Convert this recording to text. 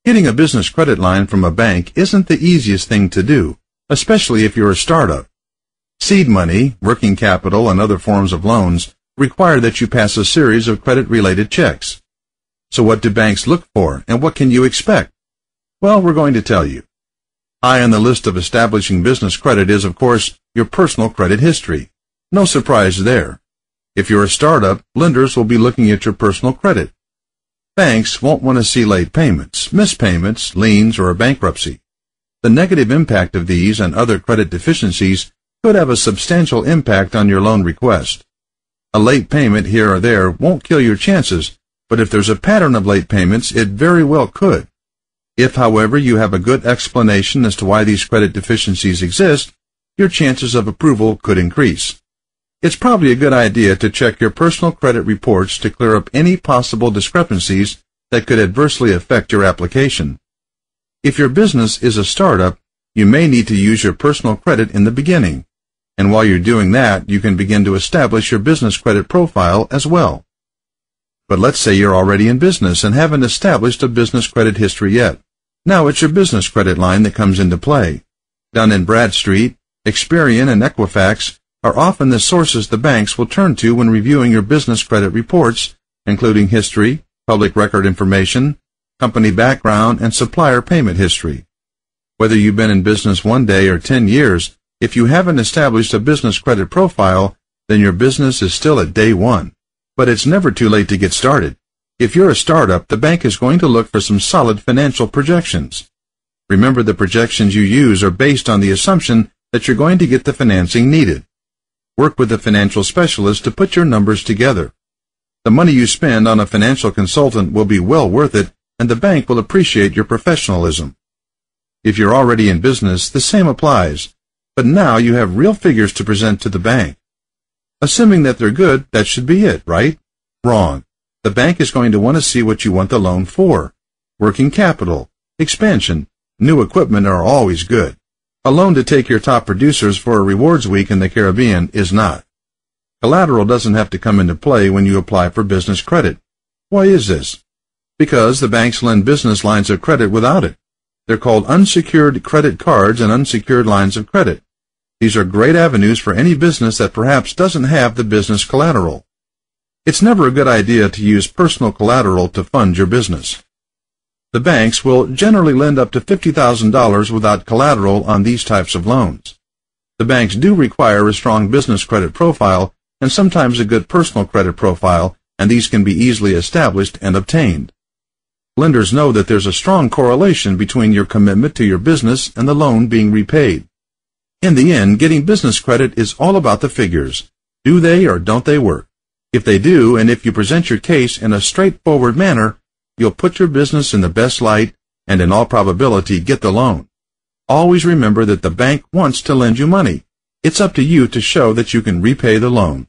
Getting a business credit line from a bank isn't the easiest thing to do, especially if you're a startup. Seed money, working capital, and other forms of loans require that you pass a series of credit-related checks. So what do banks look for, and what can you expect? Well, we're going to tell you. High on the list of establishing business credit is, of course, your personal credit history. No surprise there. If you're a startup, lenders will be looking at your personal credit. Banks won't want to see late payments, missed payments, liens, or a bankruptcy. The negative impact of these and other credit deficiencies could have a substantial impact on your loan request. A late payment here or there won't kill your chances, but if there's a pattern of late payments, it very well could. If, however, you have a good explanation as to why these credit deficiencies exist, your chances of approval could increase. It's probably a good idea to check your personal credit reports to clear up any possible discrepancies that could adversely affect your application. If your business is a startup, you may need to use your personal credit in the beginning, and while you're doing that, you can begin to establish your business credit profile as well. But let's say you're already in business and haven't established a business credit history yet. Now it's your business credit line that comes into play. Dun & Bradstreet, Experian, and Equifax are often the sources the banks will turn to when reviewing your business credit reports, including history, public record information, company background, and supplier payment history. Whether you've been in business 1 day or 10 years, if you haven't established a business credit profile, then your business is still at day one. But it's never too late to get started. If you're a startup, the bank is going to look for some solid financial projections. Remember, the projections you use are based on the assumption that you're going to get the financing needed. Work with a financial specialist to put your numbers together. The money you spend on a financial consultant will be well worth it, and the bank will appreciate your professionalism. If you're already in business, the same applies, but now you have real figures to present to the bank. Assuming that they're good, that should be it, right? Wrong. The bank is going to want to see what you want the loan for. Working capital, expansion, new equipment are always good. A loan to take your top producers for a rewards week in the Caribbean is not. Collateral doesn't have to come into play when you apply for business credit. Why is this? Because the banks lend business lines of credit without it. They're called unsecured credit cards and unsecured lines of credit. These are great avenues for any business that perhaps doesn't have the business collateral. It's never a good idea to use personal collateral to fund your business. The banks will generally lend up to $50,000 without collateral on these types of loans. The banks do require a strong business credit profile and sometimes a good personal credit profile, and these can be easily established and obtained. Lenders know that there's a strong correlation between your commitment to your business and the loan being repaid. In the end, getting business credit is all about the figures. Do they or don't they work? If they do, and if you present your case in a straightforward manner, you'll put your business in the best light and in all probability get the loan. Always remember that the bank wants to lend you money. It's up to you to show that you can repay the loan.